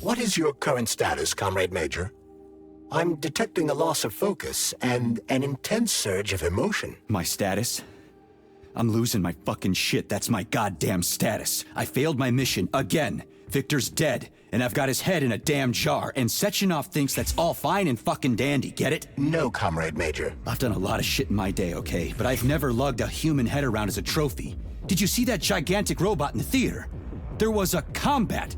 What is your current status, Comrade Major? I'm detecting a loss of focus and an intense surge of emotion. My status? I'm losing my fucking shit. That's my goddamn status. I failed my mission again. Victor's dead, and I've got his head in a damn jar, and Sechenov thinks that's all fine and fucking dandy, get it? No, Comrade Major. I've done a lot of shit in my day, okay? But I've never lugged a human head around as a trophy. Did you see that gigantic robot in the theater? There was a combat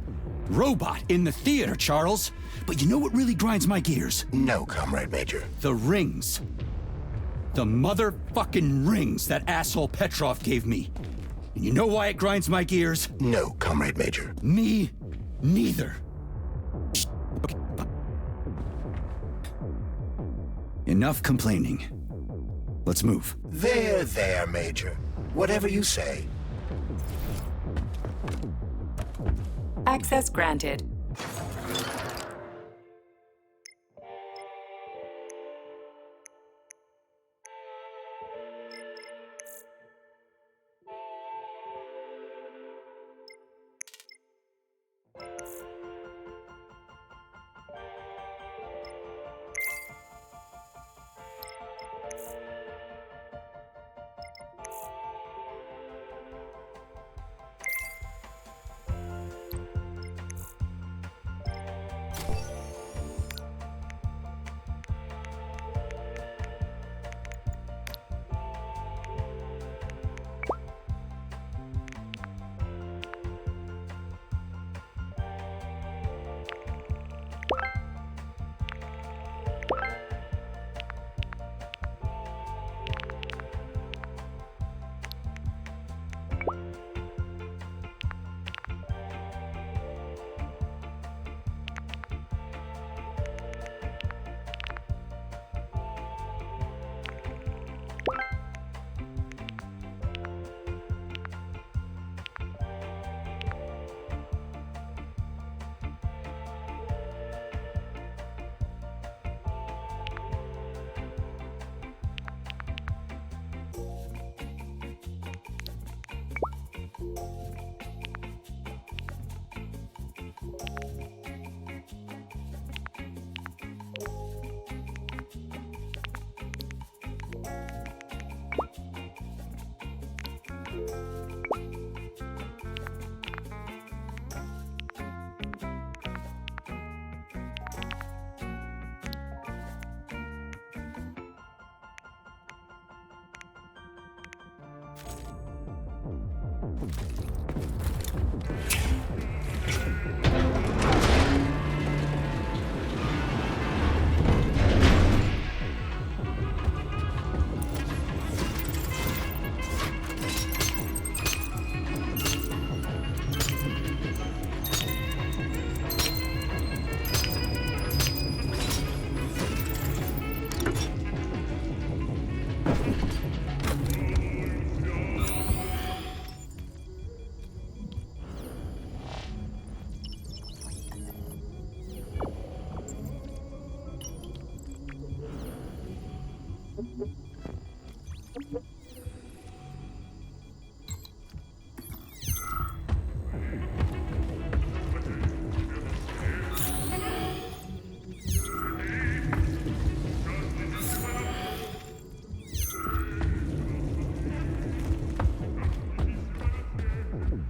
robot in the theater, Charles. But you know what really grinds my gears? No, Comrade Major. The rings. The motherfucking rings that asshole Petrov gave me. And you know why it grinds my gears? No, Comrade Major. Me neither. Enough complaining. Let's move. There, Major. Whatever you say. Access granted.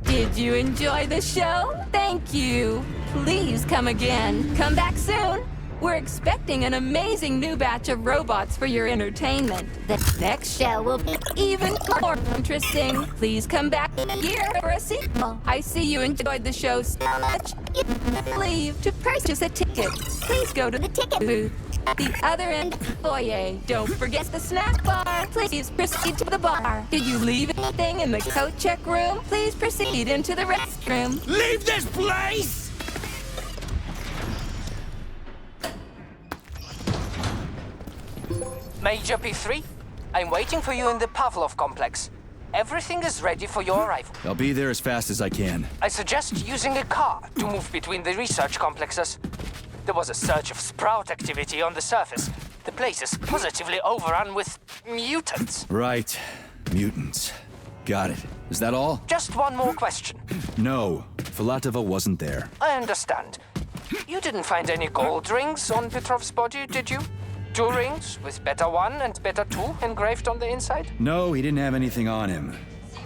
Did you enjoy the show? Thank you. Please come again. Come back soon. We're expecting an amazing new batch of robots for your entertainment. The next show will be even more interesting. Please come back here for a sequel. I see you enjoyed the show so much. You leave to purchase a ticket. Please go to the ticket booth at the other end of the foyer. Don't forget the snack bar. Please proceed to the bar. Did you leave anything in the coat check room? Please proceed into the restroom. Leave this place! Major P3, I'm waiting for you in the Pavlov complex. Everything is ready for your arrival. I'll be there as fast as I can. I suggest using a car to move between the research complexes. There was a surge of sprout activity on the surface. The place is positively overrun with mutants. Right. Mutants. Got it. Is that all? Just one more question. No. Filatova wasn't there. I understand. You didn't find any gold rings on Petrov's body, did you? 2 rings with Beta 1 and Beta 2 engraved on the inside? No, he didn't have anything on him.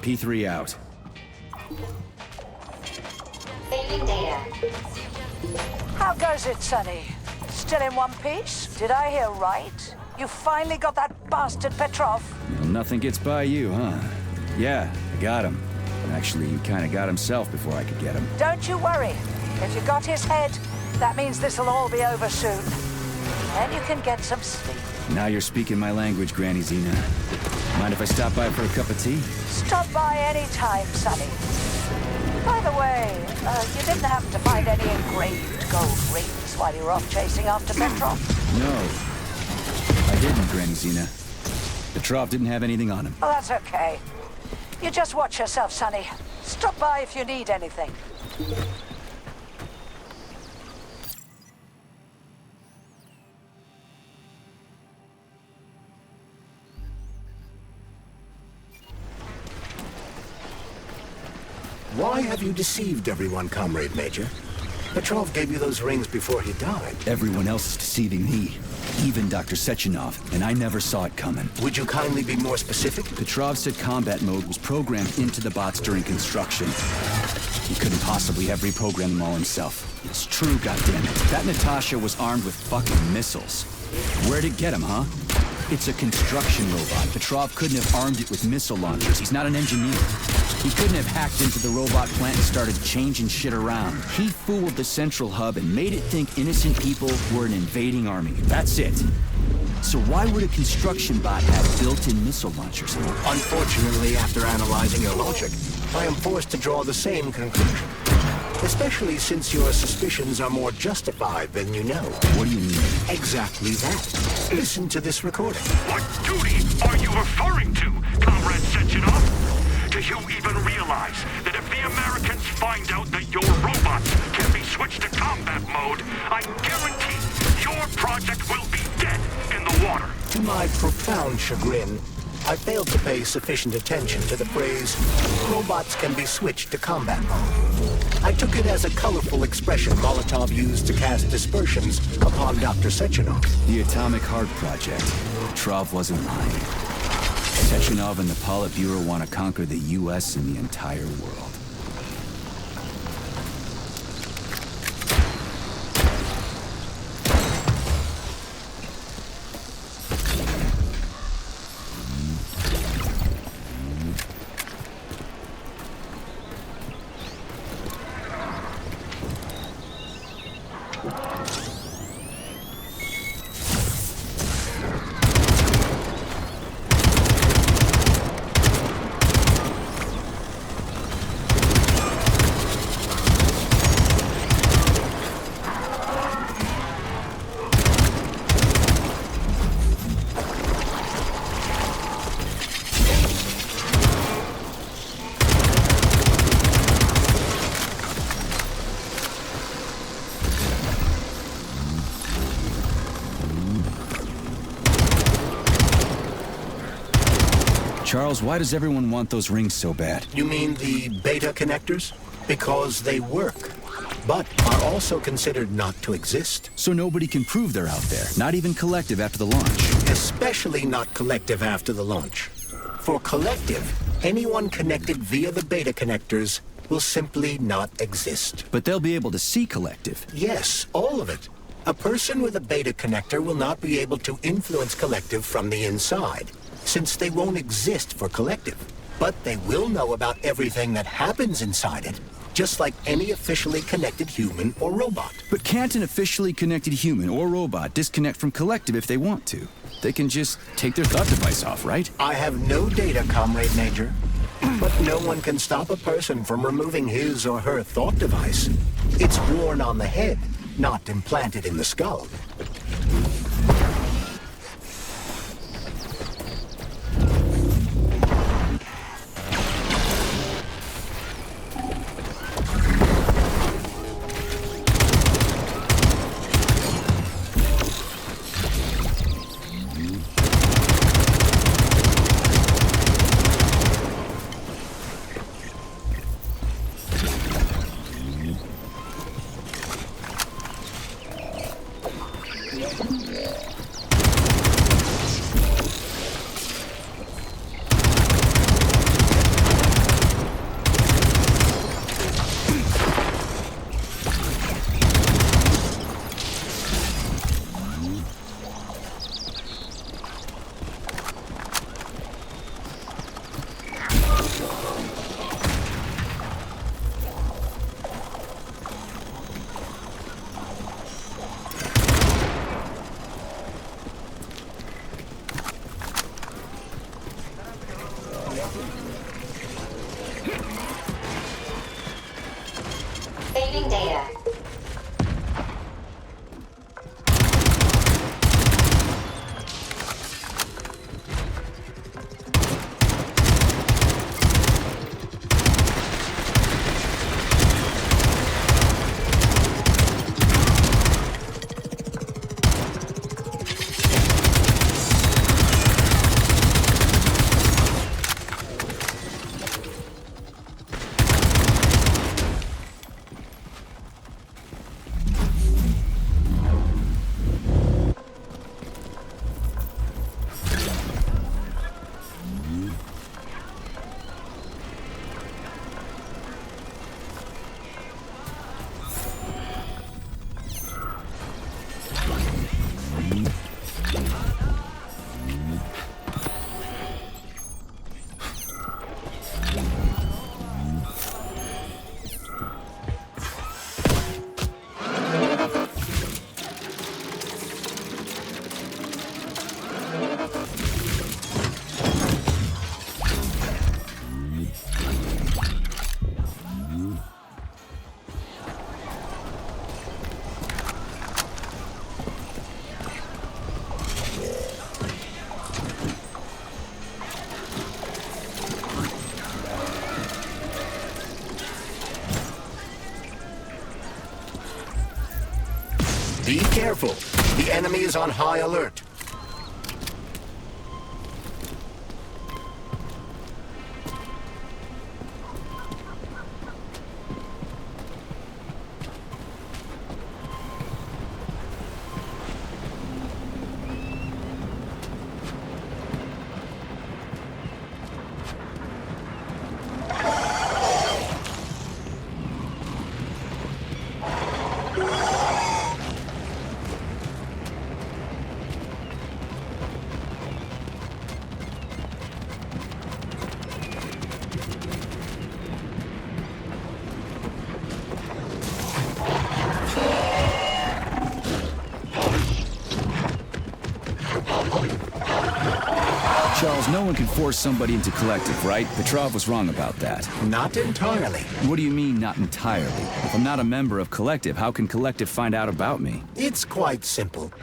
P3 out. Saving data. How goes it, Sonny? Still in one piece? Did I hear right? You finally got that bastard Petrov? Well, nothing gets by you, huh? Yeah, I got him. Actually, he kinda got himself before I could get him. Don't you worry. If you got his head, that means this'll all be over soon. Then you can get some sleep. Now you're speaking my language, Granny Zena. Mind if I stop by for a cup of tea? Stop by any time, Sonny. By the way, you didn't happen to find any engraved gold rings while you were off chasing after Petrov? No. I didn't, Granny Zena. Petrov didn't have anything on him. Oh, that's okay. You just watch yourself, Sonny. Stop by if you need anything. Why have you deceived everyone, Comrade Major? Petrov gave you those rings before he died. Everyone else is deceiving me. Even Dr. Sechenov, and I never saw it coming. Would you kindly be more specific? Petrov said combat mode was programmed into the bots during construction. He couldn't possibly have reprogrammed them all himself. It's true, goddammit. That Natasha was armed with fucking missiles. Where'd it get him, huh? It's a construction robot. Petrov couldn't have armed it with missile launchers. He's not an engineer. He couldn't have hacked into the robot plant and started changing shit around. He fooled the central hub and made it think innocent people were an invading army. That's it. So why would a construction bot have built-in missile launchers? Unfortunately, after analyzing your logic, I am forced to draw the same conclusion. Especially since your suspicions are more justified than you know. What do you mean? Exactly that. Listen to this recording. What duty are you referring to, Comrade Sechenov? Do you even realize that if the Americans find out that your robots can be switched to combat mode, I guarantee your project will be dead in the water? To my profound chagrin, I failed to pay sufficient attention to the phrase, robots can be switched to combat mode. I took it as a colorful expression Molotov used to cast dispersions upon Dr. Sechenov. The Atomic Heart Project. Petrov wasn't lying. Sechenov and the Politburo want to conquer the U.S. and the entire world. Charles, why does everyone want those rings so bad? You mean the beta connectors? Because they work, but are also considered not to exist. So nobody can prove they're out there, not even Collective after the launch. Especially not Collective after the launch. For Collective, anyone connected via the beta connectors will simply not exist. But they'll be able to see Collective. Yes, all of it. A person with a beta connector will not be able to influence Collective from the inside, since they won't exist for Collective. But they will know about everything that happens inside it, just like any officially connected human or robot. But can't an officially connected human or robot disconnect from Collective if they want to? They can just take their thought device off, right? I have no data, Comrade Major. But no one can stop a person from removing his or her thought device. It's worn on the head, not implanted in the skull. Saving data. Be careful. The enemy is on high alert. Charles, no one can force somebody into Collective, right? Petrov was wrong about that. Not entirely. What do you mean, not entirely? If I'm not a member of Collective, how can Collective find out about me? It's quite simple.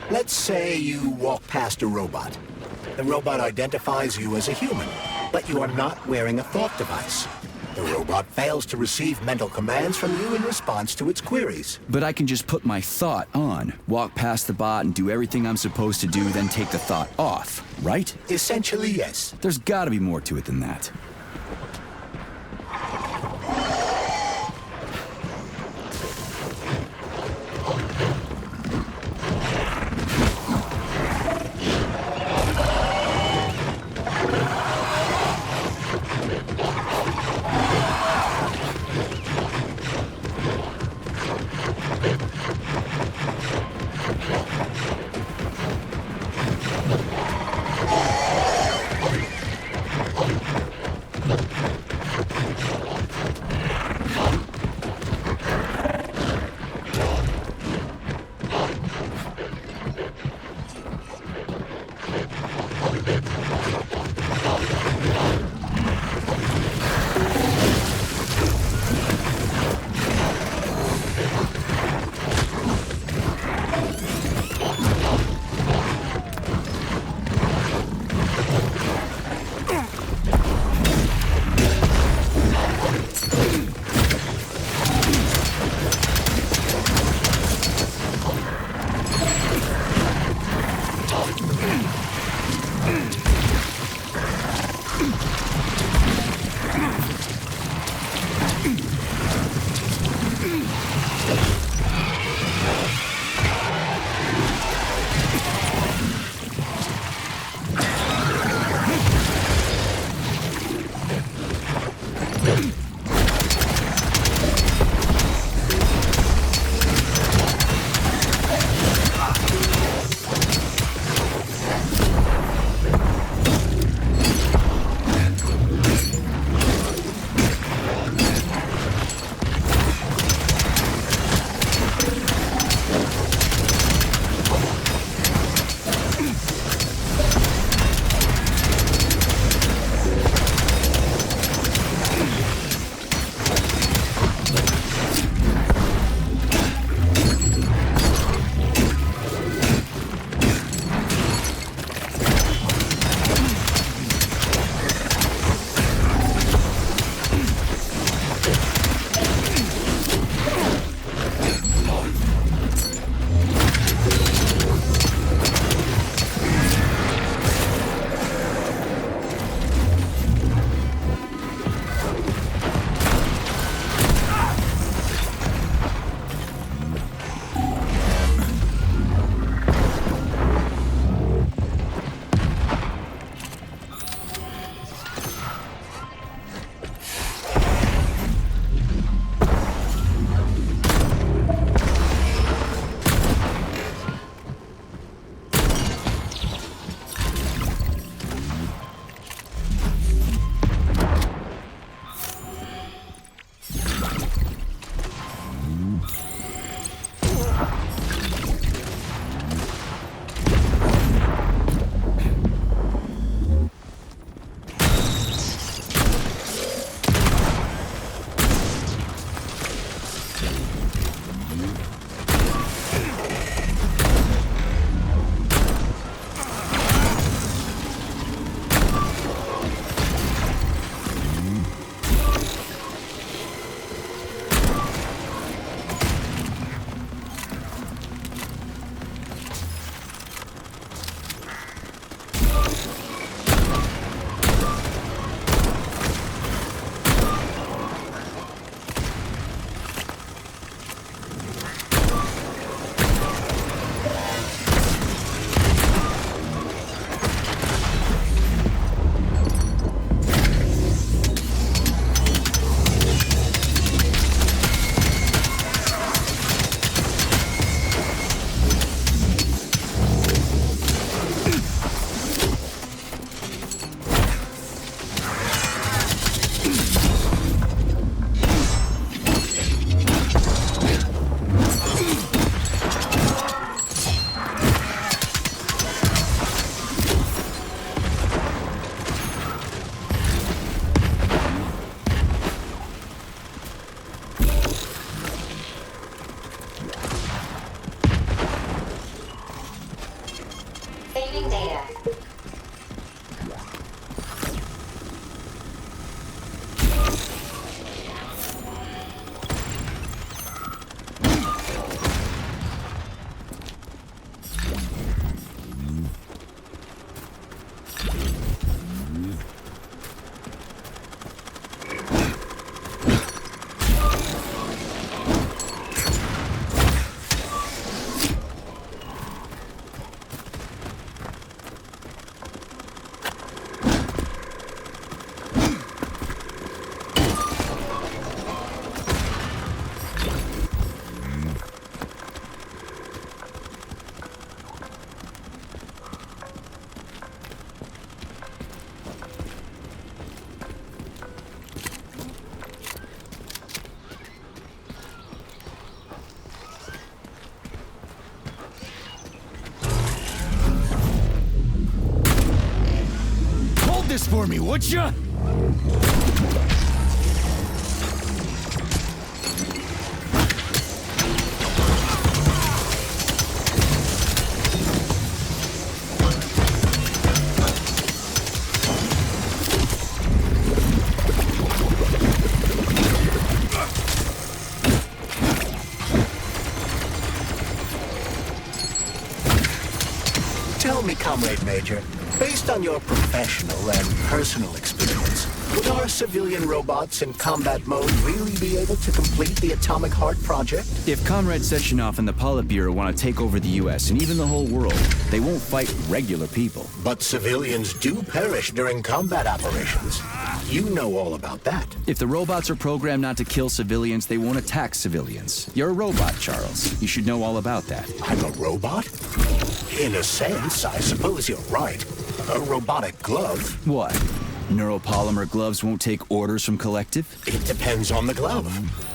Let's say you walk past a robot. The robot identifies you as a human, but you are not wearing a thought device. The robot fails to receive mental commands from you in response to its queries. But I can just put my thought on, walk past the bot and do everything I'm supposed to do, then take the thought off, right? Essentially, yes. There's gotta be more to it than that. Saving data. Hold this for me, would ya? Tell me, Comrade Major, based on your professional and personal experience, would our civilian robots in combat mode really be able to complete the Atomic Heart project? If Comrade Sechenov and the Politburo want to take over the U.S. and even the whole world, they won't fight regular people. But civilians do perish during combat operations. You know all about that. If the robots are programmed not to kill civilians, they won't attack civilians. You're a robot, Charles. You should know all about that. I'm a robot? In a sense, I suppose you're right. A robotic glove? What? Neuropolymer gloves won't take orders from Collective? It depends on the glove.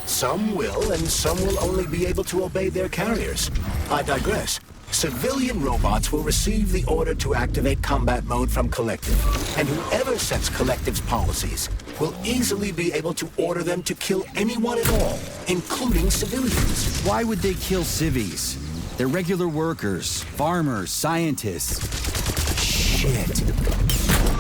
Some will, and some will only be able to obey their carriers. I digress. Civilian robots will receive the order to activate combat mode from Collective, and whoever sets Collective's policies will easily be able to order them to kill anyone at all, including civilians. Why would they kill civvies? They're regular workers, farmers, scientists. Shit.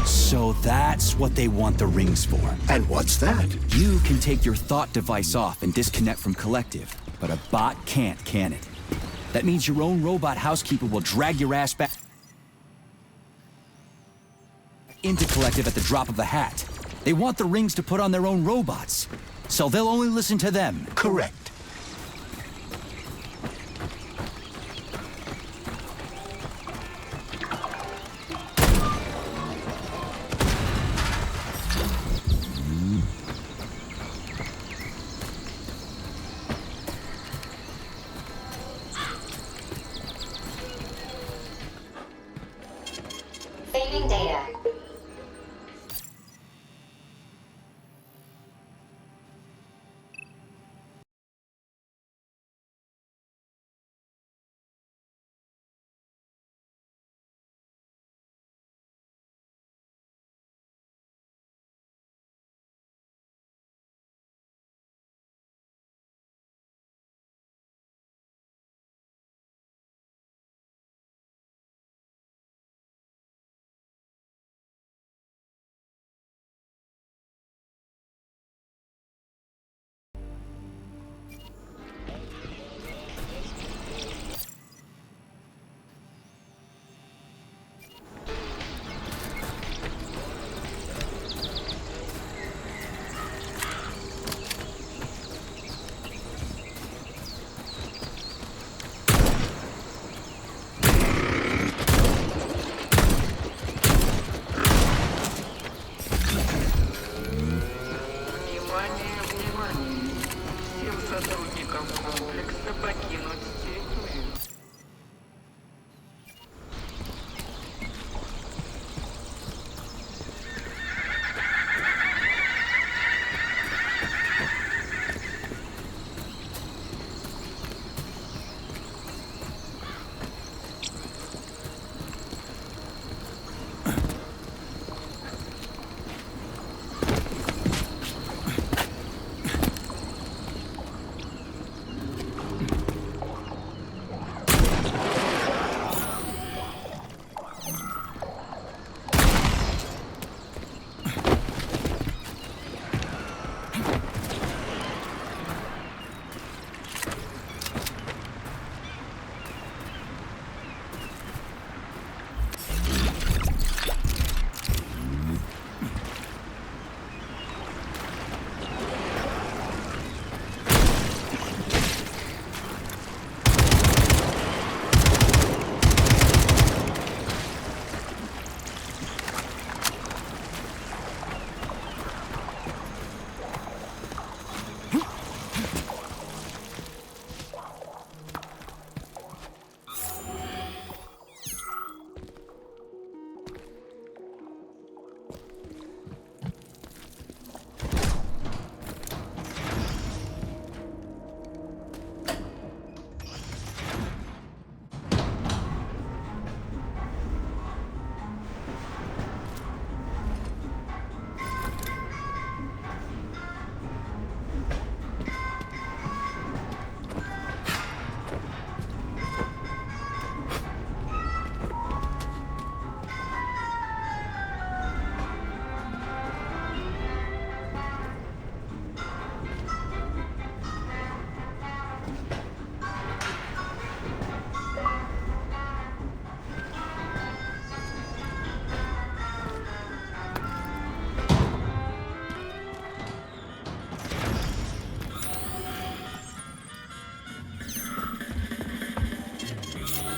So that's what they want the rings for. And what's that? You can take your thought device off and disconnect from Collective, but a bot can't, can it? That means your own robot housekeeper will drag your ass back into Collective at the drop of a hat. They want the rings to put on their own robots, so they'll only listen to them. Correct. Saving data.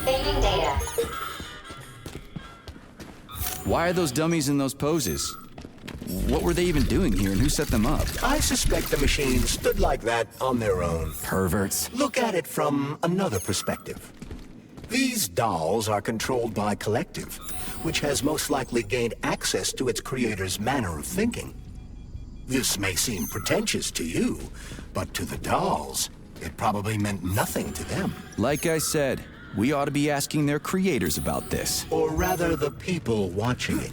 Saving data. Why are those dummies in those poses? What were they even doing here and who set them up? I suspect the machines stood like that on their own. Perverts. Look at it from another perspective. These dolls are controlled by Collective, which has most likely gained access to its creator's manner of thinking. This may seem pretentious to you, but to the dolls, it probably meant nothing to them. Like I said, we ought to be asking their creators about this. Or rather, the people watching it.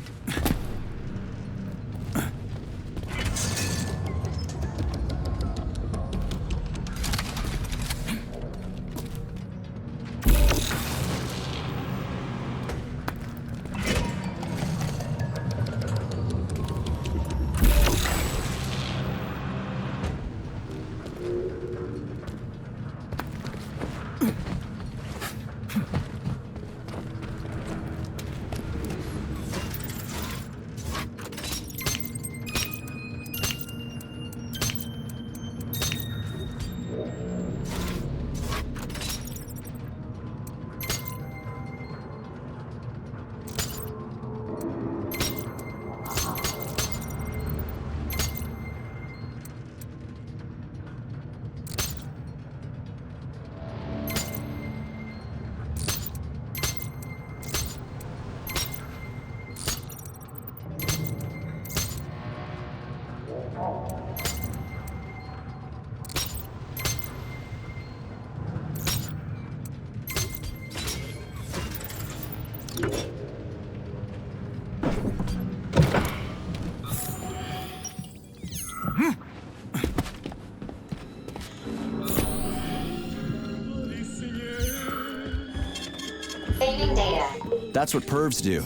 Saving data. That's what pervs do.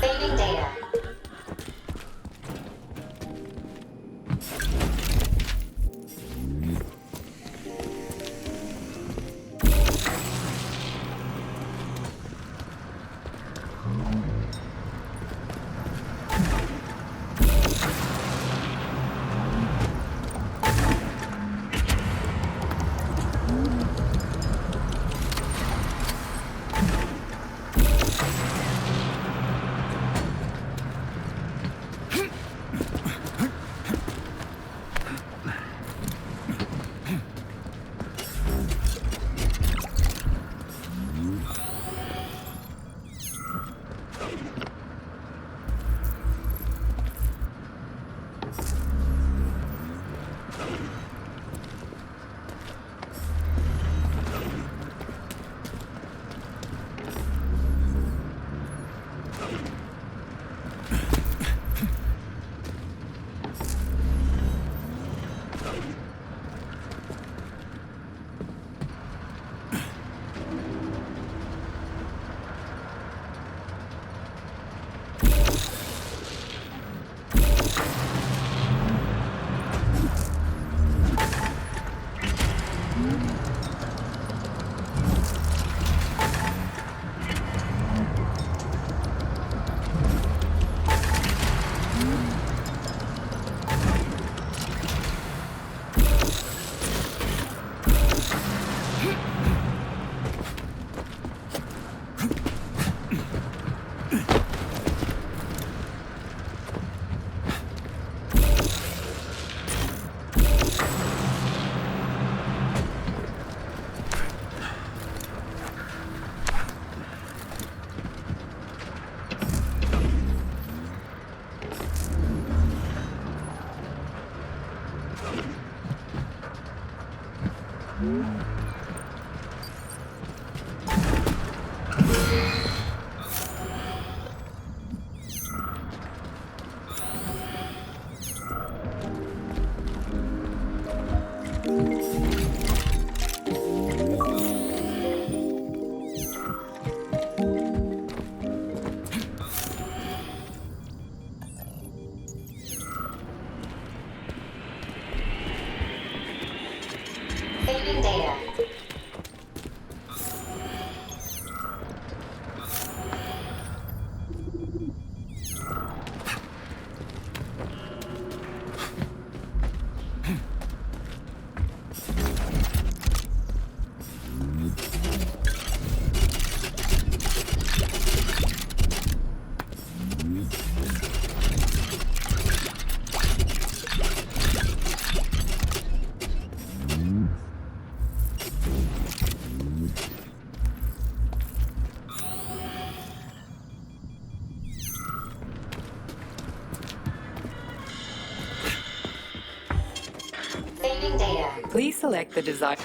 Saving data. Saving data. Saving data. Please select the desired.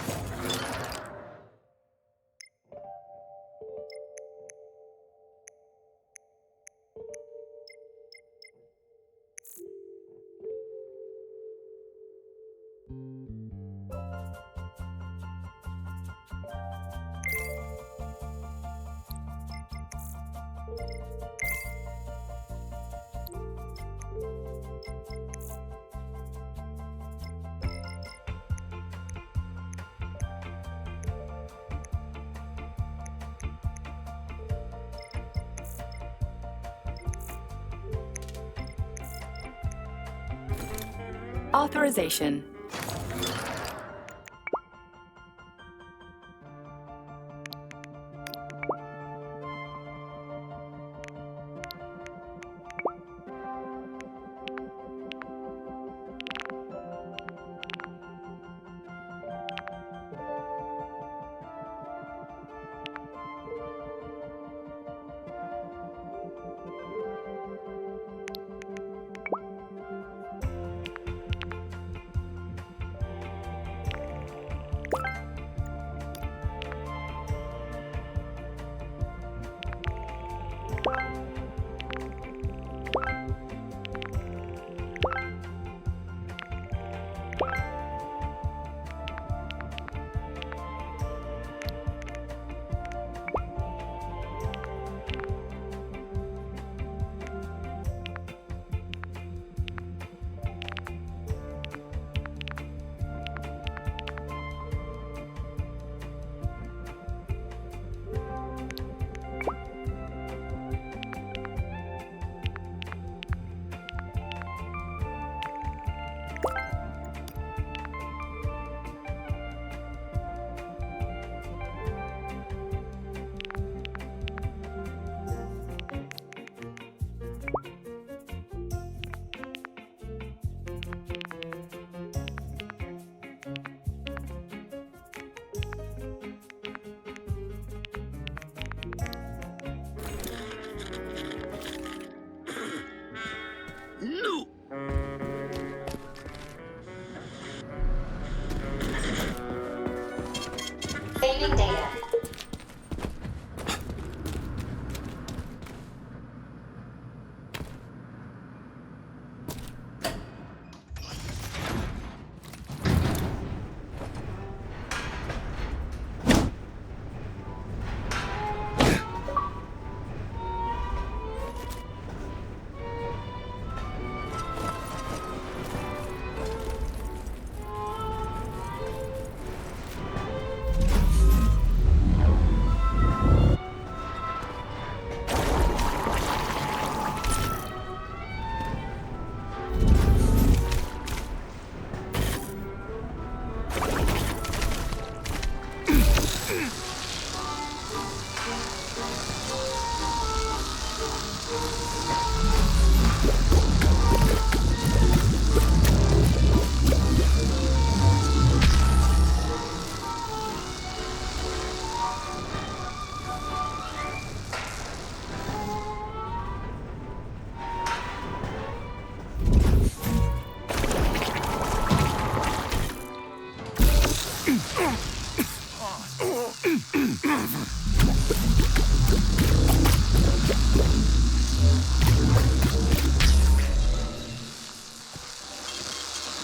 Authorization. Saving data.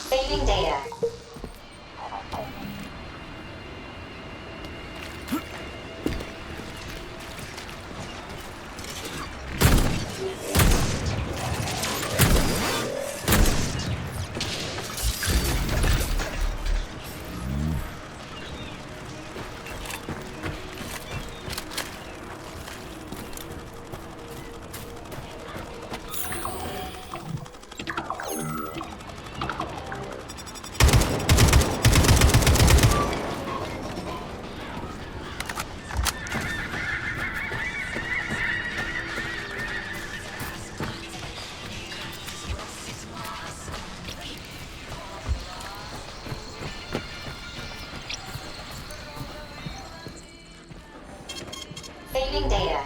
Saving data. Saving data.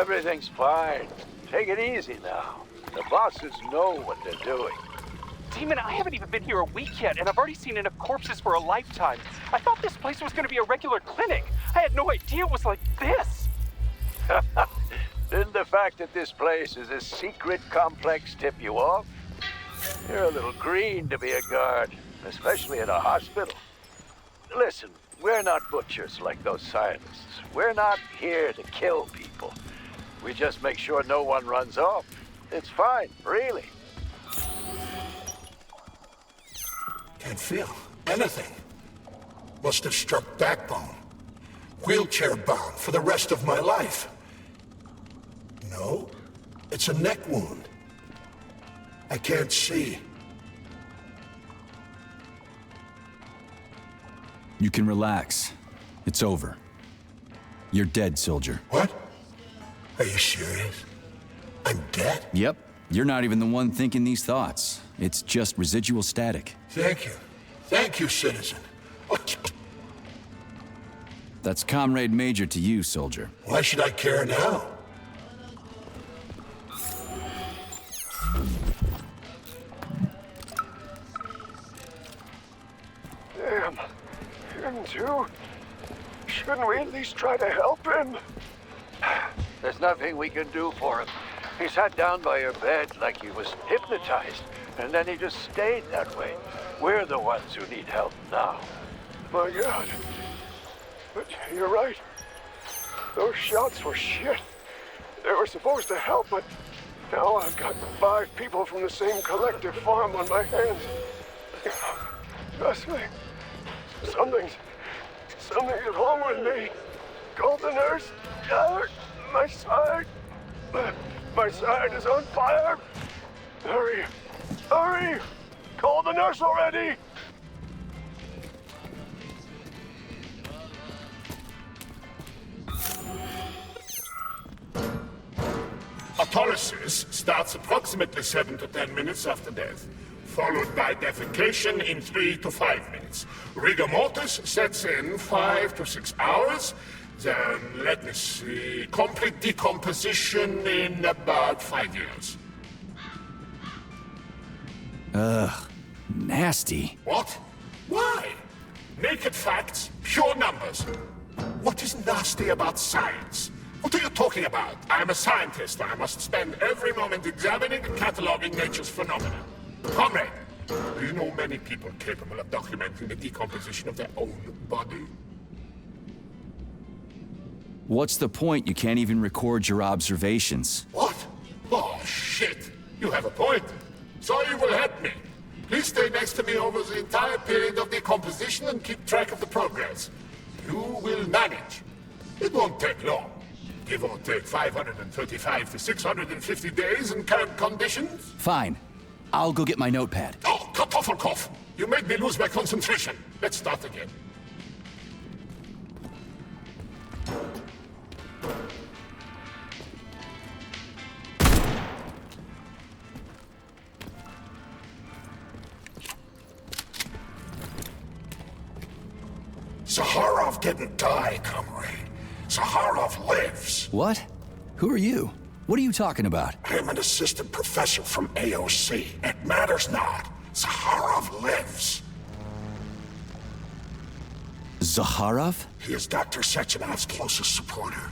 Everything's fine. Take it easy now. The bosses know what they're doing. Demon, I haven't even been here a week yet, and I've already seen enough corpses for a lifetime. I thought this place was going to be a regular clinic. I had no idea it was like this. Didn't the fact that this place is a secret complex tip you off? You're a little green to be a guard, especially at a hospital. Listen, we're not butchers like those scientists. We're not here to kill people. We just make sure no one runs off. It's fine, really. Can't feel anything. Must have struck backbone. Wheelchair bound for the rest of my life. No, it's a neck wound. I can't see. You can relax. It's over. You're dead, soldier. What? Are you serious? I'm dead? Yep. You're not even the one thinking these thoughts. It's just residual static. Thank you. Thank you, citizen. That's Comrade Major to you, soldier. Why should I care now? Damn. Him too? Shouldn't we at least try to help him? There's nothing we can do for him. He sat down by your bed like he was hypnotized, and then he just stayed that way. We're the ones who need help now. My God. But you're right. Those shots were shit. They were supposed to help, but now I've got 5 people from the same collective farm on my hands. Trust me. Something's wrong with me. Call the nurse. My side. My side is on fire. Hurry. Hurry. Call the nurse already. Autolysis starts approximately 7 to 10 minutes after death, followed by defecation in 3 to 5 minutes. Rigor mortis sets in 5 to 6 hours. Then, let me see, complete decomposition in about 5 years. Ugh, nasty. What? Why? Naked facts, pure numbers. What is nasty about science? What are you talking about? I'm a scientist. I must spend every moment examining and cataloging nature's phenomena. Comrade, do you know many people capable of documenting the decomposition of their own body? What's the point? You can't even record your observations. What? Oh, shit. You have a point. So you will help me. Please stay next to me over the entire period of decomposition and keep track of the progress. You will manage. It won't take long. Give or take 535 to 650 days in current conditions. Fine. I'll go get my notepad. Oh, Kartoffelkopf! You made me lose my concentration. Let's start again. Zaharov didn't die, comrade. Zaharov lives. What? Who are you? What are you talking about? I'm an assistant professor from AOC. It matters not. Zaharov lives. Zaharov? He is Dr. Sechenov's closest supporter.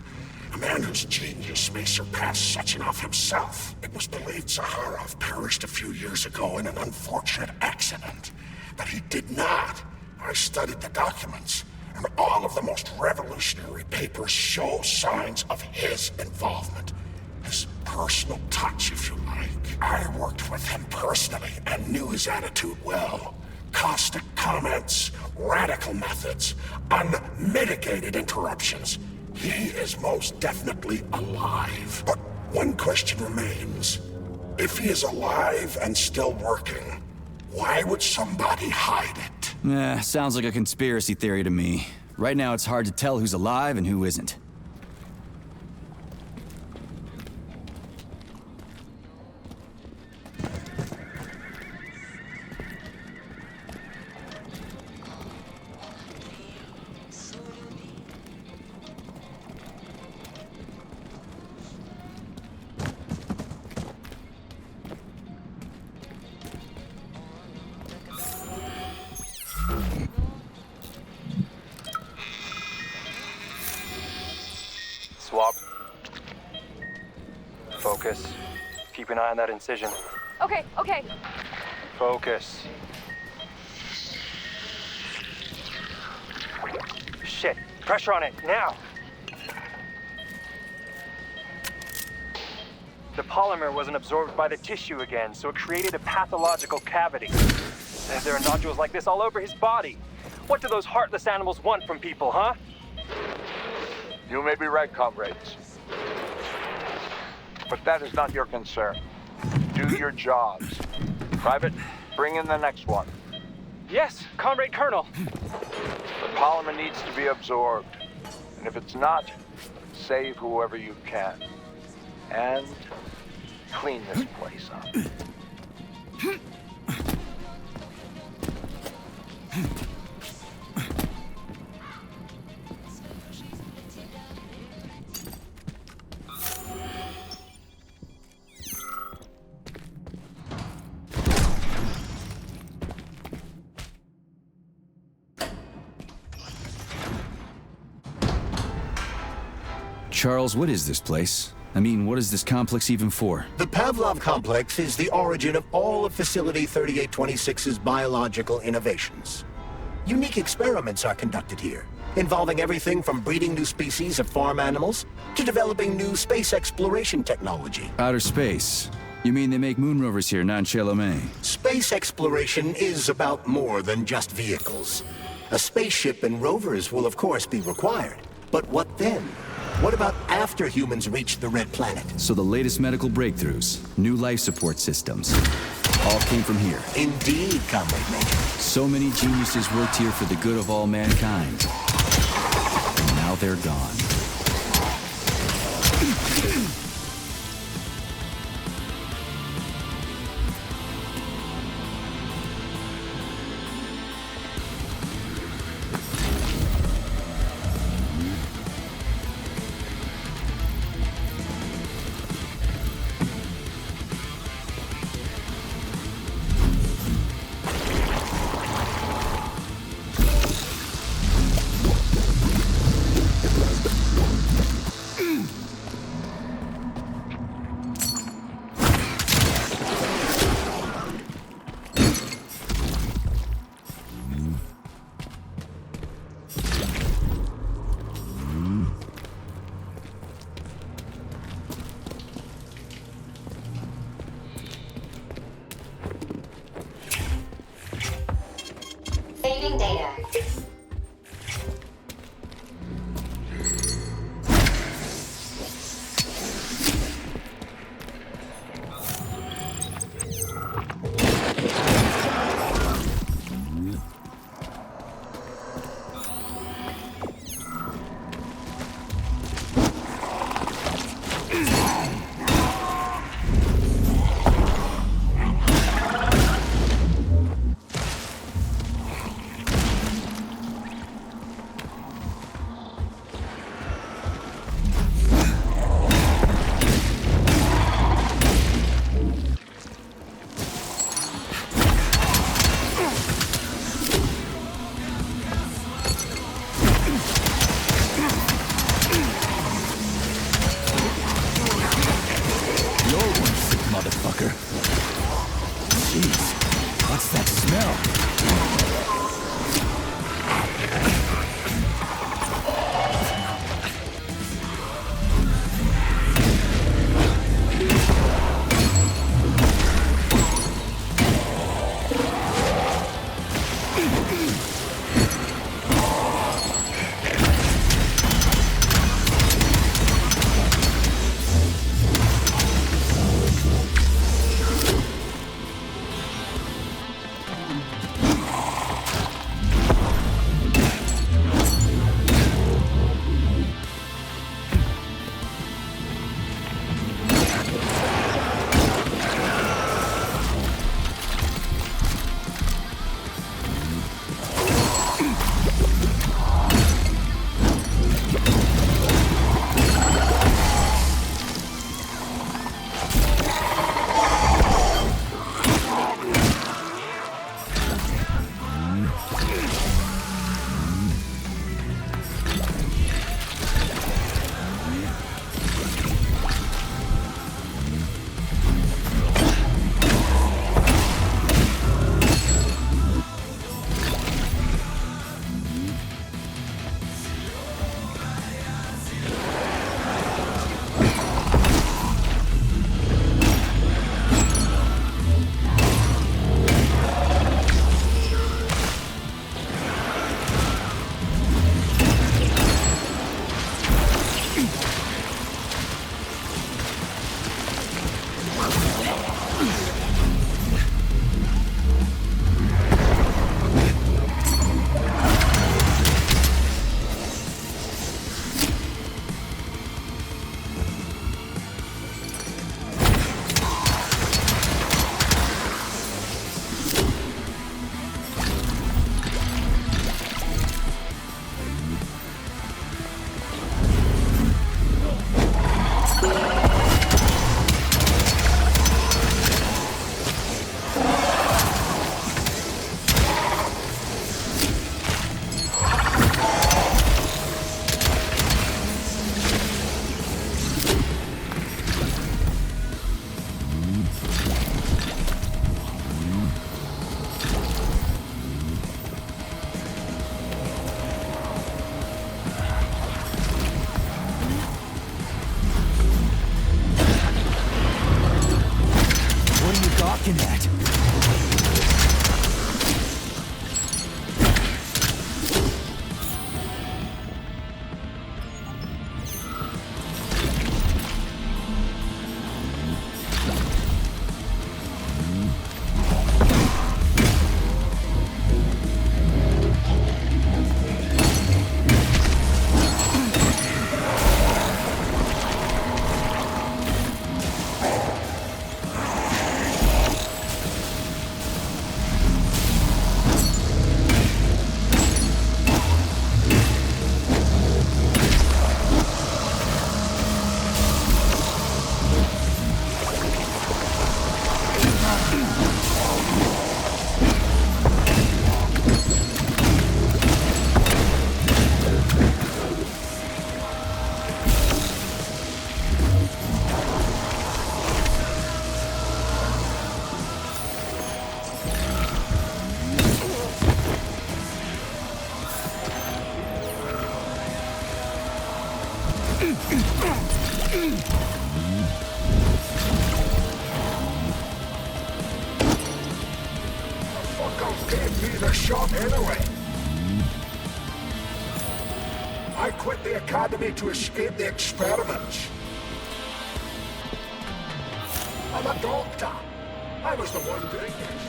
A man whose genius may surpass Sechenov himself. It was believed Zaharov perished a few years ago in an unfortunate accident. But he did not. I studied the documents, and all of the most revolutionary papers show signs of his involvement. His personal touch, if you like. I worked with him personally and knew his attitude well. Caustic comments, radical methods, unmitigated interruptions. He is most definitely alive. But one question remains. If he is alive and still working, why would somebody hide it? Sounds like a conspiracy theory to me. Right now it's hard to tell who's alive and who isn't. an eye on that incision. Okay, okay. Focus. Shit. Pressure on it, now! The polymer wasn't absorbed by the tissue again, so it created a pathological cavity. There are nodules like this all over his body. What do those heartless animals want from people, huh? You may be right, comrades. But that is not your concern. Do your jobs. Private, bring in the next one. Yes, Comrade Colonel. The polymer needs to be absorbed. And if it's not, save whoever you can. And clean this place up. Charles, what is this place? I mean, what is this complex even for? The Pavlov complex is the origin of all of Facility 3826's biological innovations. Unique experiments are conducted here, involving everything from breeding new species of farm animals to developing new space exploration technology. Outer space? You mean they make moon rovers here, non-Chelomé? Space exploration is about more than just vehicles. A spaceship and rovers will of course be required. But what then? What about after humans reach the Red Planet? So the latest medical breakthroughs, new life support systems, all came from here. Indeed, Comrade Major. So many geniuses worked here for the good of all mankind. And now they're gone. Saving data. Motherfucker. Jeez, what's that smell? don't give me the shot anyway. I quit the academy to escape the experiments. I'm a doctor. I was the one doing this.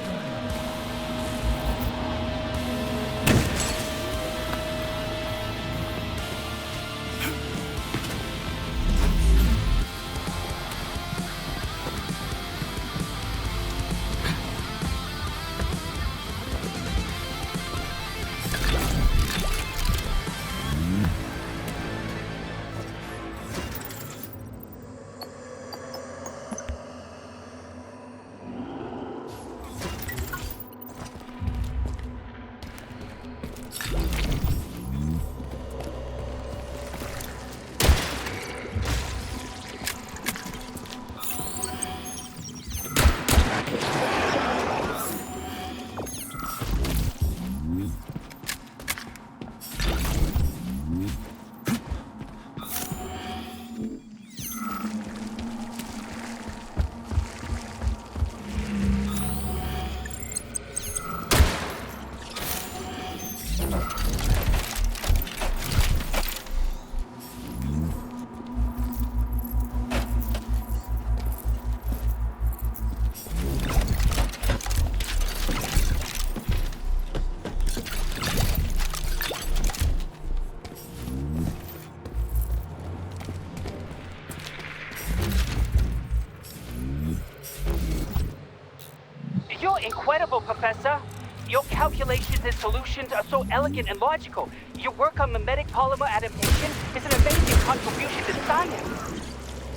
You're incredible, Professor. Your calculations and solutions are so elegant and logical. Your work on mimetic polymer adaptation is an amazing contribution to science.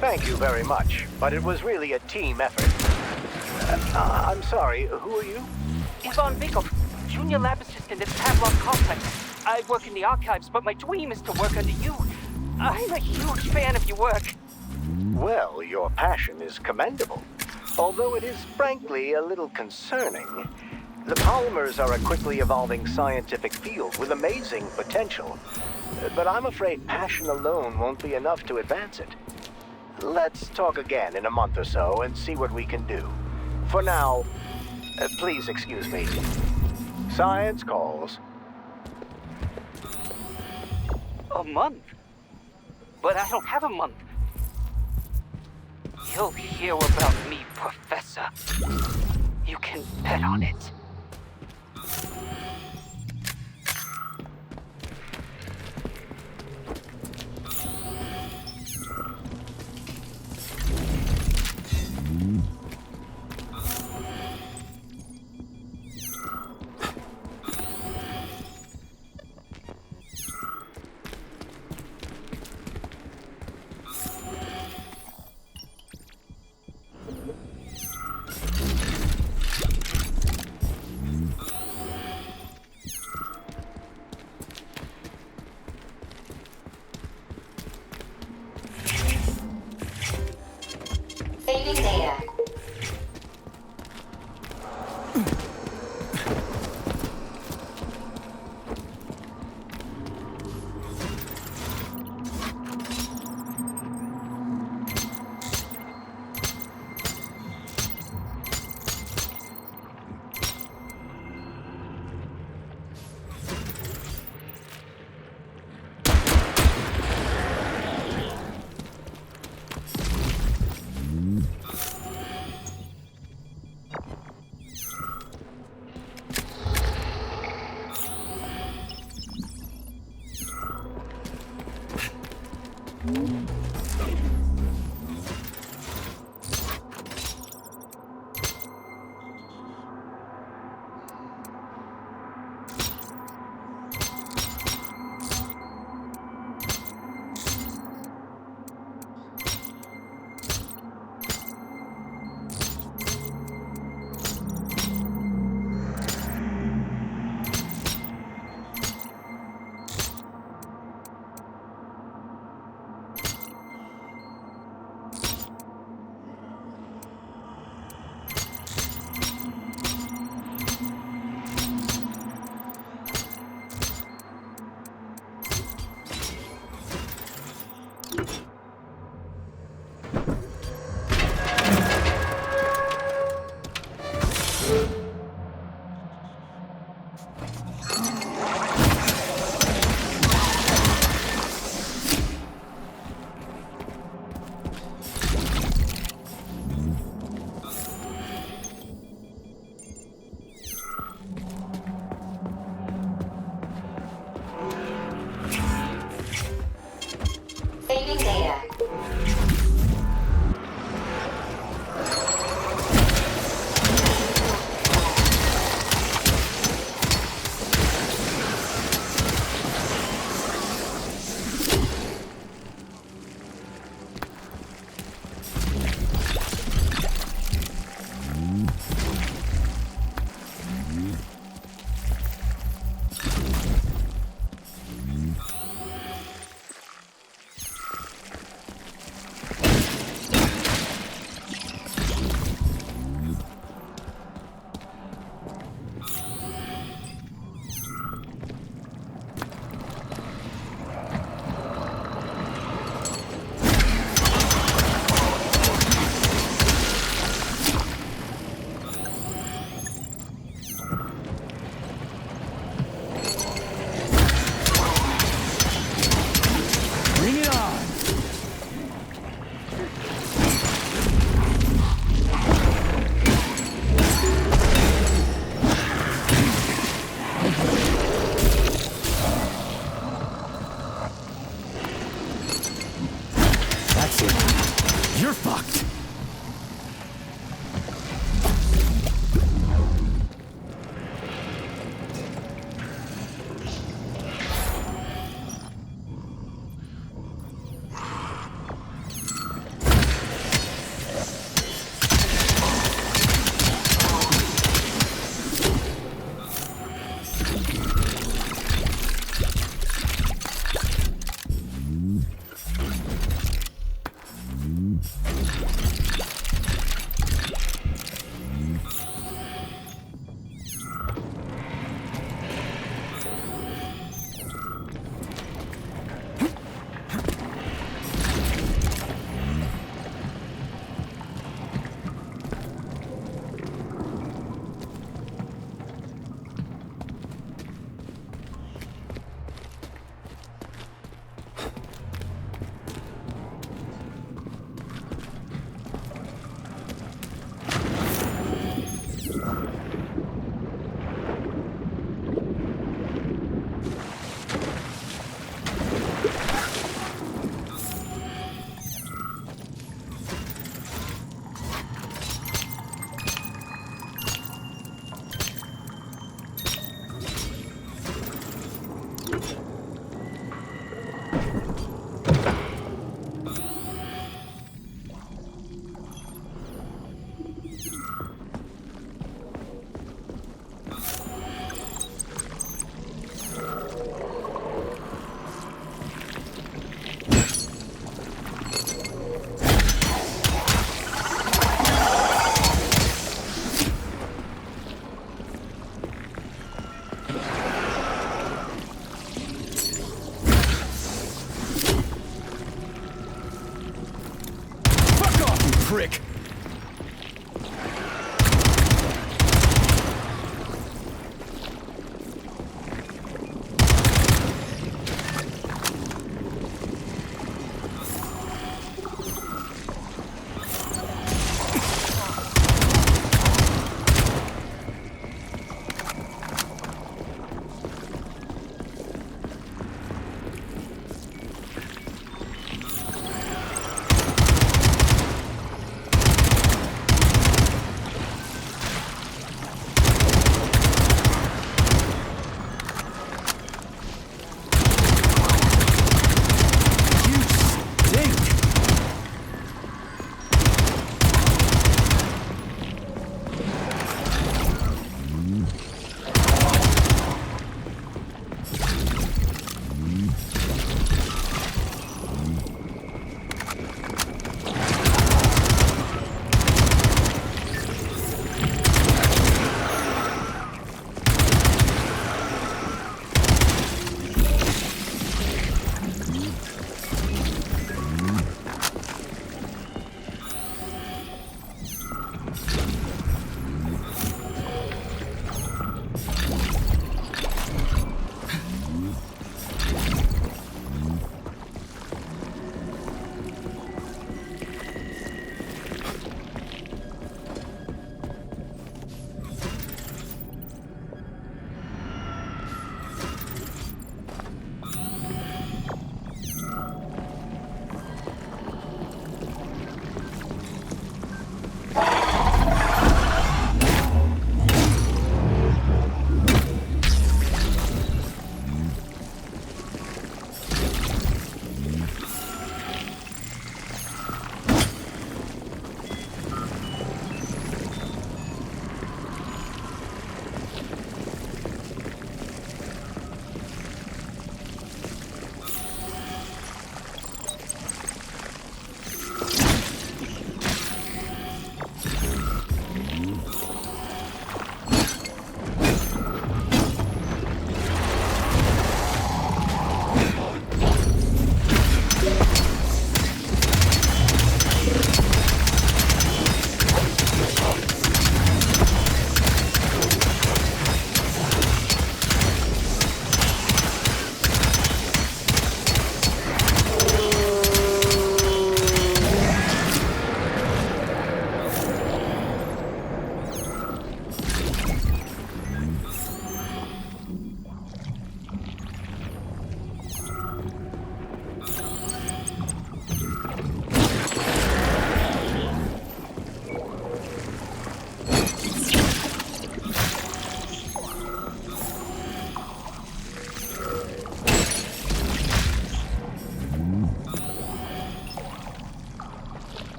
Thank you very much, but it was really a team effort. I'm sorry, who are you? Ivan Vikov, Junior Lab Assistant at Pavlov Complex. I work in the archives, but my dream is to work under you. I'm a huge fan of your work. Well, your passion is commendable, although it is frankly a little concerning. The polymers are a quickly evolving scientific field with amazing potential, but I'm afraid passion alone won't be enough to advance it. Let's talk again in a month or so and see what we can do. For now, please excuse me. Science calls. A month? But I don't have a month. You'll hear about me, Professor. You can bet on it.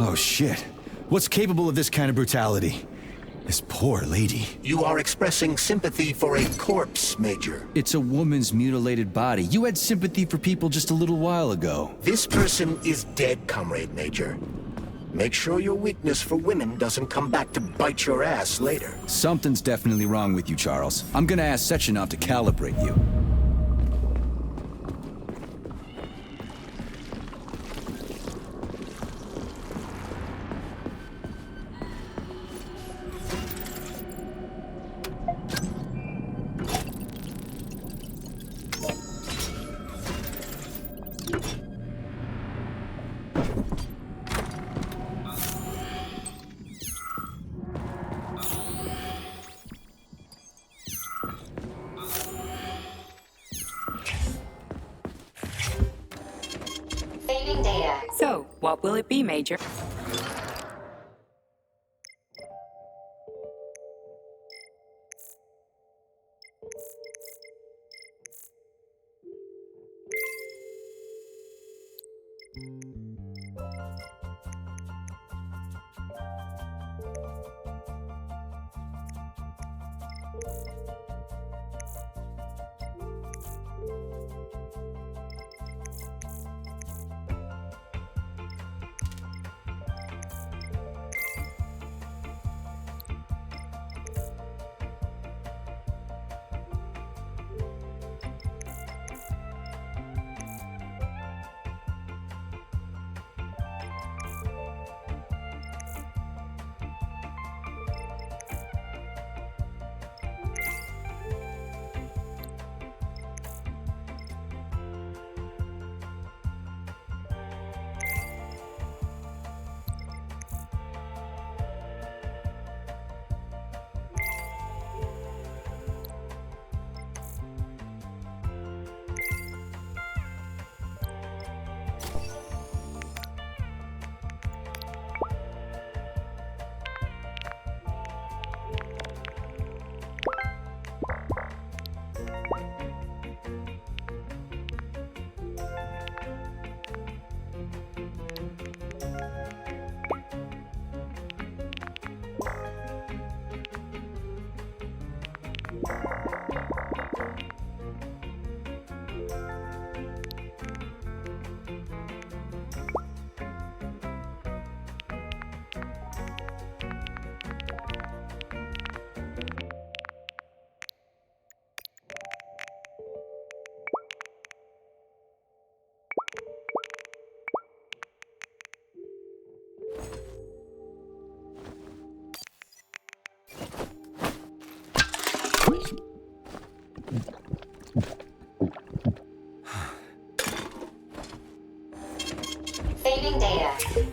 Oh shit. What's capable of this kind of brutality? This poor lady. You are expressing sympathy for a corpse, Major. It's a woman's mutilated body. You had sympathy for people just a little while ago. This person is dead, Comrade Major. Make sure your weakness for women doesn't come back to bite your ass later. Something's definitely wrong with you, Charles. I'm gonna ask Sechenov to calibrate you. Saving data. So, what will it be, Major? Saving data.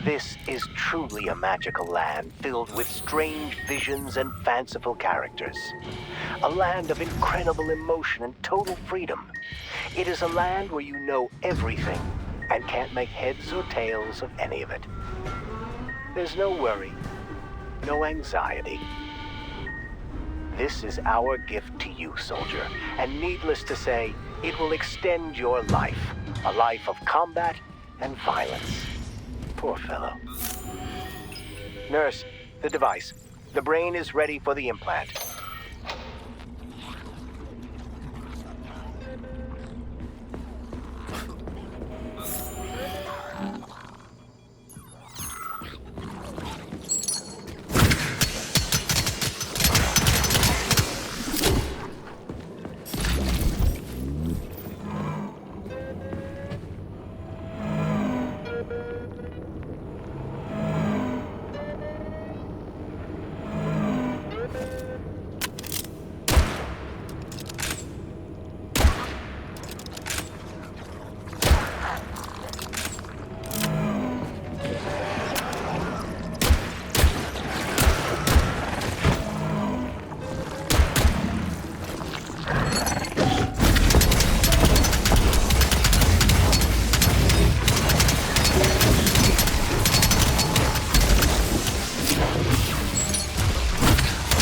This is truly a magical land filled with strange visions and fanciful characters. A land of incredible emotion and total freedom. It is a land where you know everything and can't make heads or tails of any of it. There's no worry, no anxiety. This is our gift to you, soldier, and needless to say, it will extend your life. A life of combat and violence. Poor fellow. Nurse, the device. The brain is ready for the implant.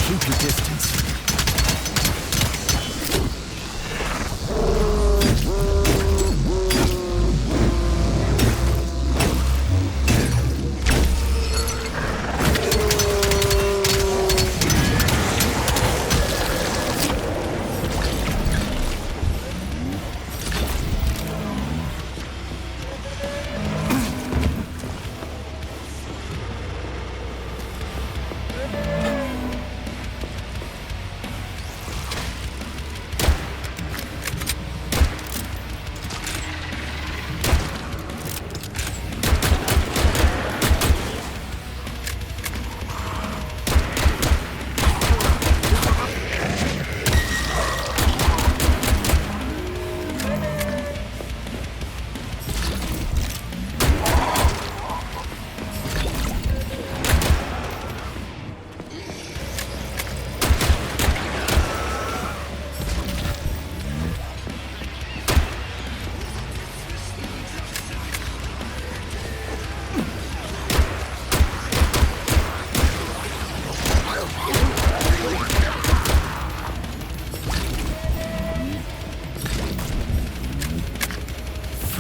Keep your distance.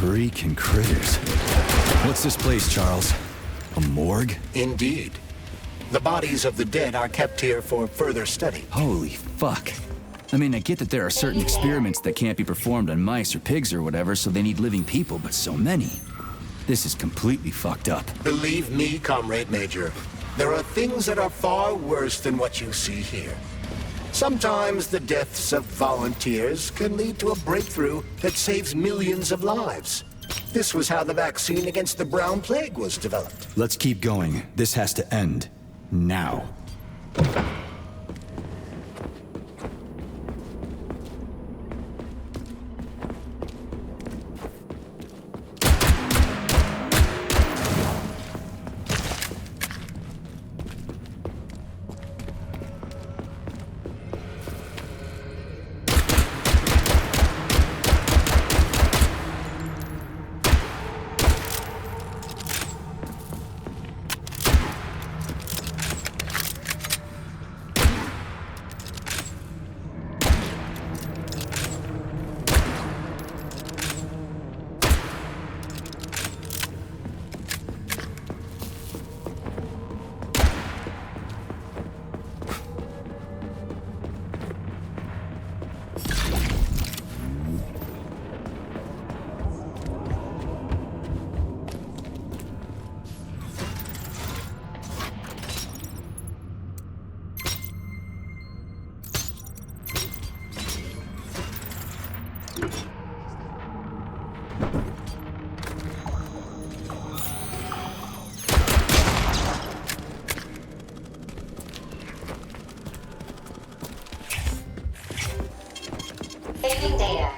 Freaking critters. What's this place, Charles? A morgue? Indeed. The bodies of the dead are kept here for further study. Holy fuck. I mean, I get that there are certain experiments that can't be performed on mice or pigs or whatever, so they need living people, but so many. This is completely fucked up. Believe me, Comrade Major, there are things that are far worse than what you see here. Sometimes the deaths of volunteers can lead to a breakthrough that saves millions of lives. This was how the vaccine against the brown plague was developed. Let's keep going. This has to end. Now. Saving data.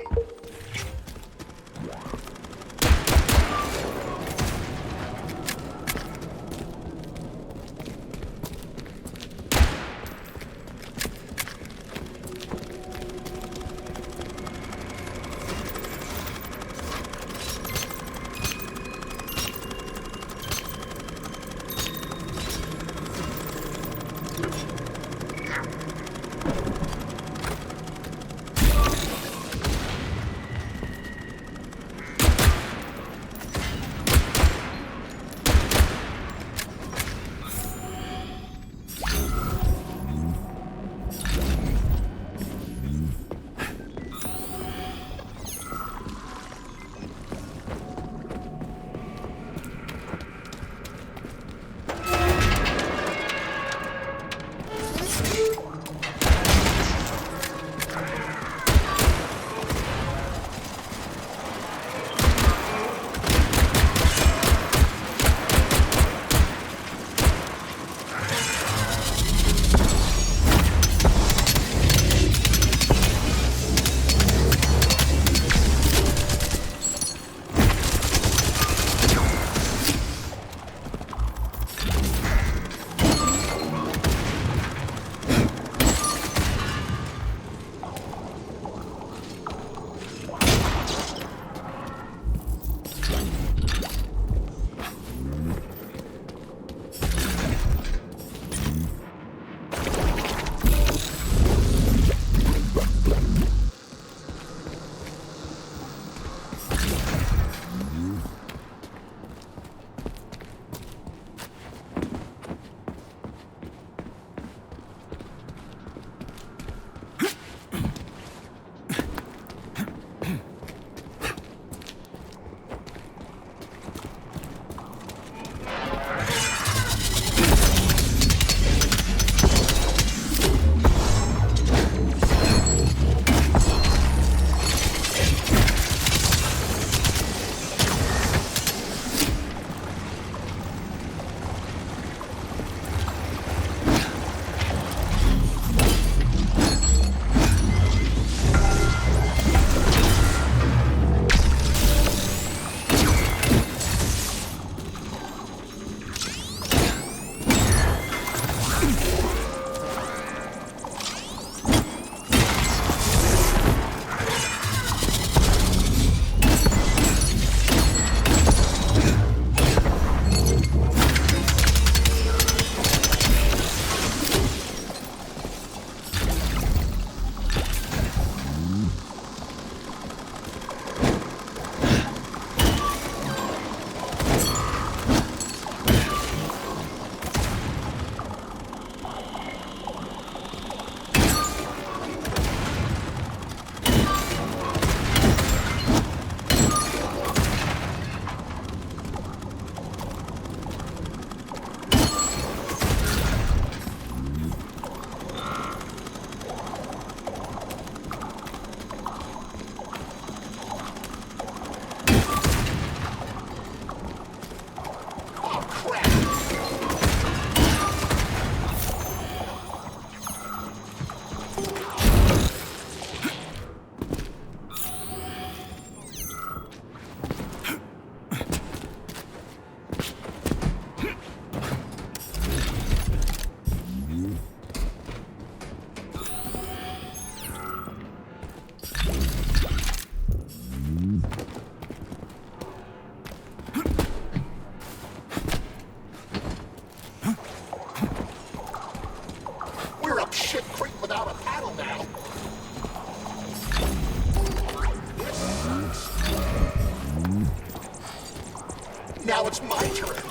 Now it's my turn.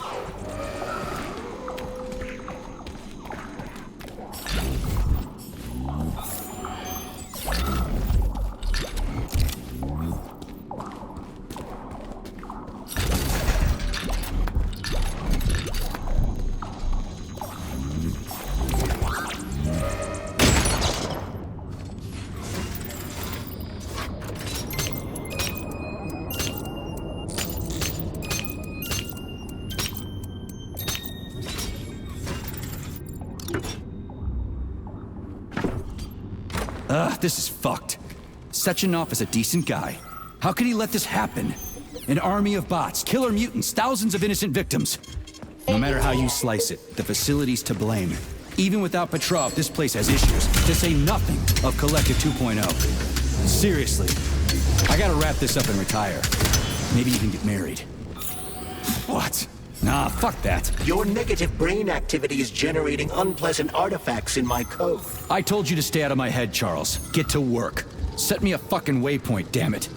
This is fucked. Sechenov is a decent guy. How could he let this happen? An army of bots, killer mutants, thousands of innocent victims. No matter how you slice it, the facility's to blame. Even without Petrov, this place has issues, to say nothing of Collective 2.0. Seriously, I gotta wrap this up and retire. Maybe even get married. What? Nah, fuck that. Your negative brain activity is generating unpleasant artifacts in my code. I told you to stay out of my head, Charles. Get to work. Set me a fucking waypoint, damn it.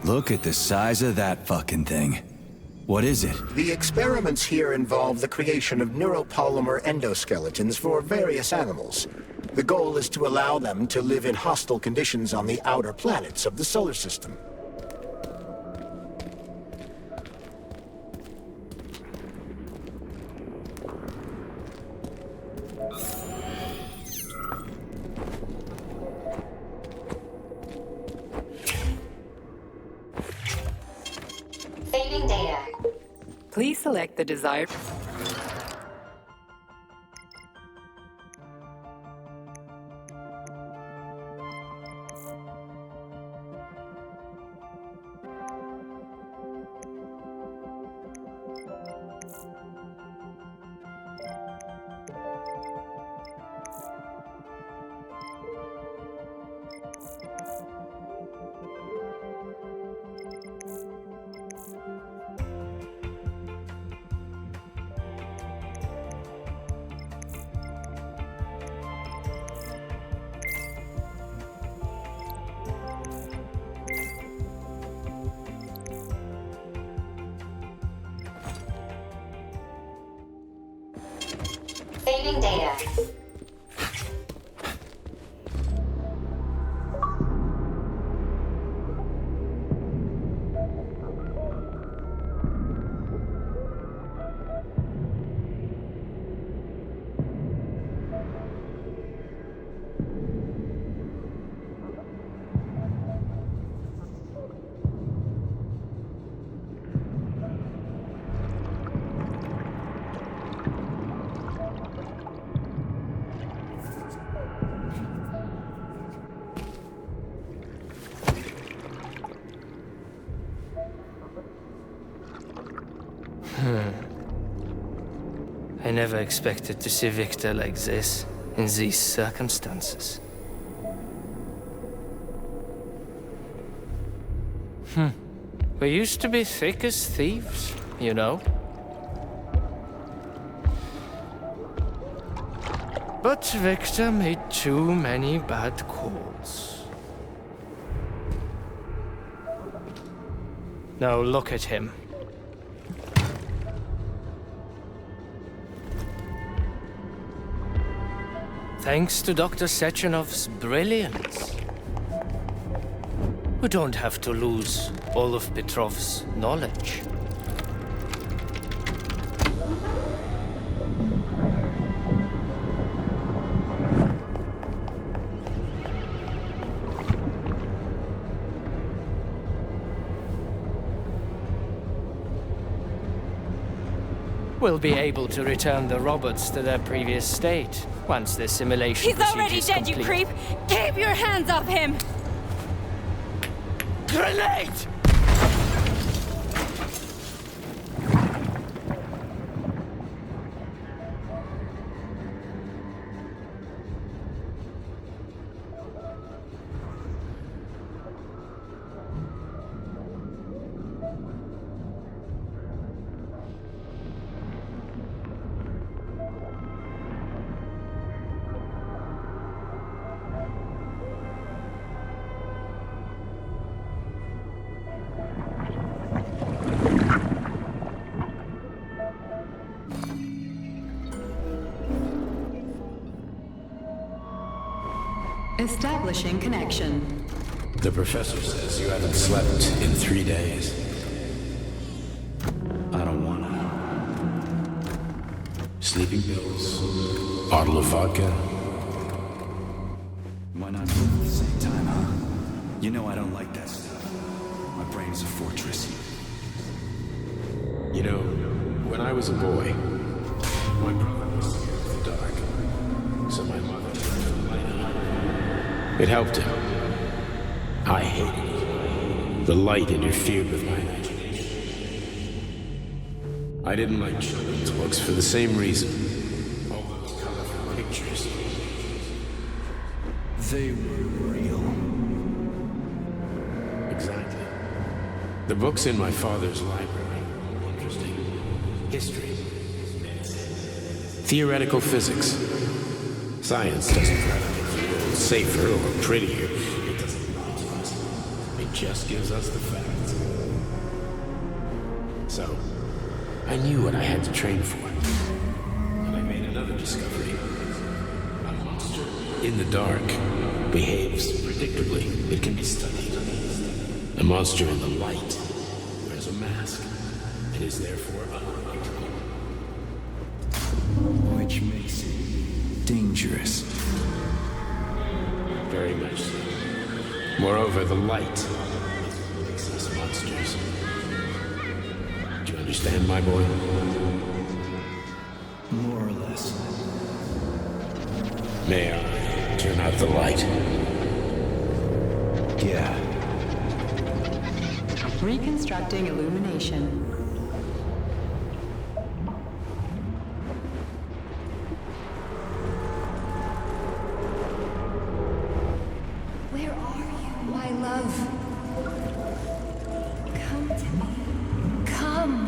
Look at the size of that fucking thing. What is it? The experiments here involve the creation of neuropolymer endoskeletons for various animals. The goal is to allow them to live in hostile conditions on the outer planets of the solar system. Please select the desired... Saving data. I never expected to see Victor like this, in these circumstances. We used to be thick as thieves, you know? But Victor made too many bad calls. Now look at him. Thanks to Dr. Sechenov's brilliance, we don't have to lose all of Petrov's knowledge. We'll be able to return the robots to their previous state once the simulation He's already dead, complete. you creep! Keep your hands off him! Grenade! Establishing connection. The professor says you haven't slept in 3 days. I don't wanna. Sleeping pills, bottle of vodka. Why not both at the same time, huh? You know I don't like that stuff. My brain's a fortress. You know, when I was a boy, my brother was scared of the dark. So my mother turned the light on. It helped him. I hated it. The light interfered with my imagination. I didn't like children's books for the same reason. All those colorful pictures. They were real. Exactly. The books in my father's library were interesting. History. Theoretical physics. Science doesn't try to make the world safer or prettier. It doesn't lie to us. It just gives us the facts. So, I knew what I had to train for. And I made another discovery. A monster in the dark behaves predictably. It can be studied. A monster in the light wears a mask and is therefore unpredictable. Which makes it dangerous. Very much so. Moreover, the light makes us monsters. Do you understand? understand, my boy? More or less. May I turn out the light? Yeah. Reconstructing illumination. Where are you, my love? Come to me. Come.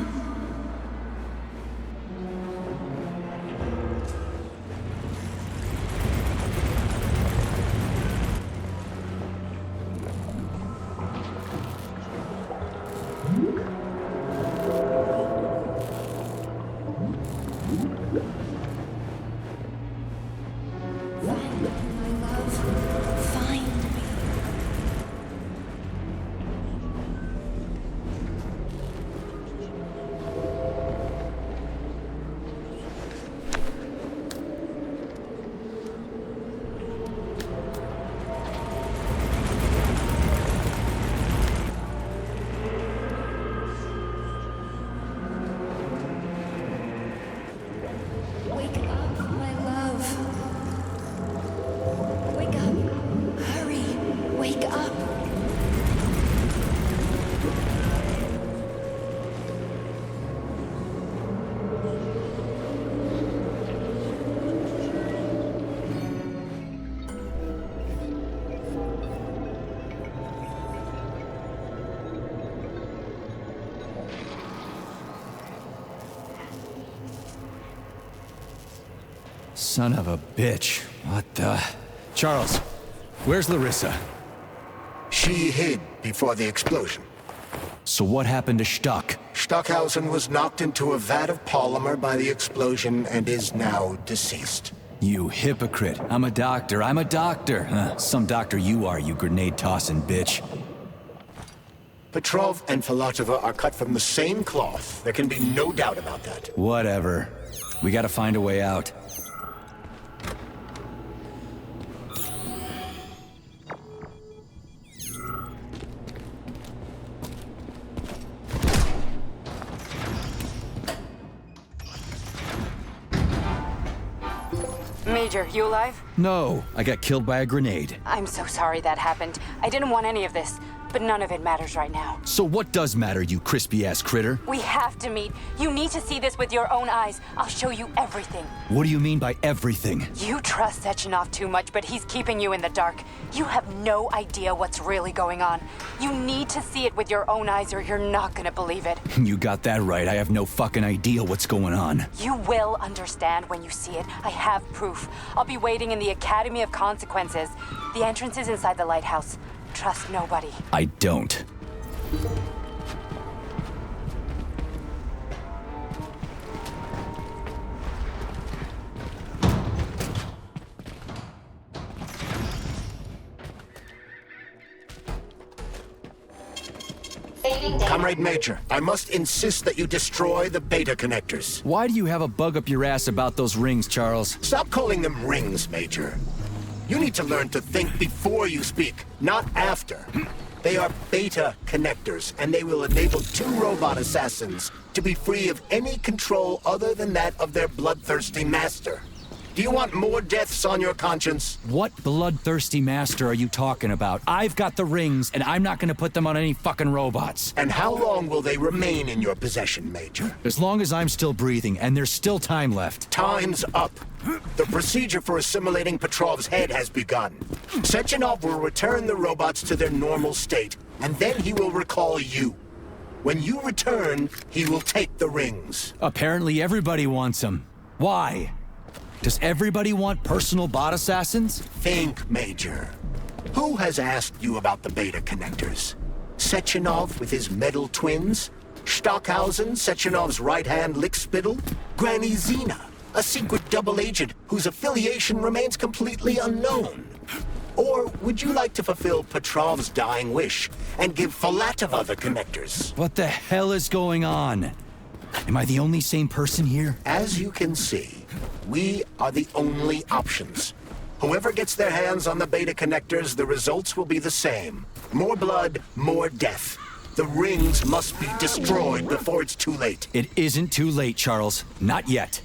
Find me, my love. Find me. Wake up, my love. Wake up. Hurry. Wake up. Son of a bitch. What the... Charles, where's Larissa? She hid before the explosion. So what happened to Stuck? Stockhausen was knocked into a vat of polymer by the explosion and is now deceased. You hypocrite. I'm a doctor. I'm a doctor. Some doctor you are, you grenade-tossing bitch. Petrov and Filatova are cut from the same cloth. There can be no doubt about that. Whatever. We gotta find a way out. Major, you alive? No, I got killed by a grenade. I'm so sorry that happened. I didn't want any of this, but none of it matters right now. So what does matter, you crispy-ass critter? We have to meet. You need to see this with your own eyes. I'll show you everything. What do you mean by everything? You trust Sechenov too much, but he's keeping you in the dark. You have no idea what's really going on. You need to see it with your own eyes or you're not gonna believe it. You got that right. I have no fucking idea what's going on. You will understand when you see it. I have proof. I'll be waiting in the Academy of Consequences. The entrance is inside the lighthouse. Trust nobody. I don't. Comrade Major, I must insist that you destroy the beta connectors. Why do you have a bug up your ass about those rings, Charles? Stop calling them rings, Major. You need to learn to think before you speak, not after. They are beta connectors, and they will enable 2 robot assassins to be free of any control other than that of their bloodthirsty master. Do you want more deaths on your conscience? What bloodthirsty master are you talking about? I've got the rings, and I'm not gonna put them on any fucking robots. And how long will they remain in your possession, Major? As long as I'm still breathing, and there's still time left. Time's up. The procedure for assimilating Petrov's head has begun. Sechenov will return the robots to their normal state, and then he will recall you. When you return, he will take the rings. Apparently everybody wants them. Why? Does everybody want personal bot assassins? Think, Major. Who has asked you about the beta connectors? Sechenov with his metal twins? Stockhausen, Sechenov's right-hand lickspittle? Granny Zena, a secret double agent whose affiliation remains completely unknown? Or would you like to fulfill Petrov's dying wish and give Filatova the connectors? What the hell is going on? Am I the only sane person here? As you can see, we are the only options. Whoever gets their hands on the beta connectors, the results will be the same. More blood, more death. The rings must be destroyed before it's too late. It isn't too late, Charles. Not yet.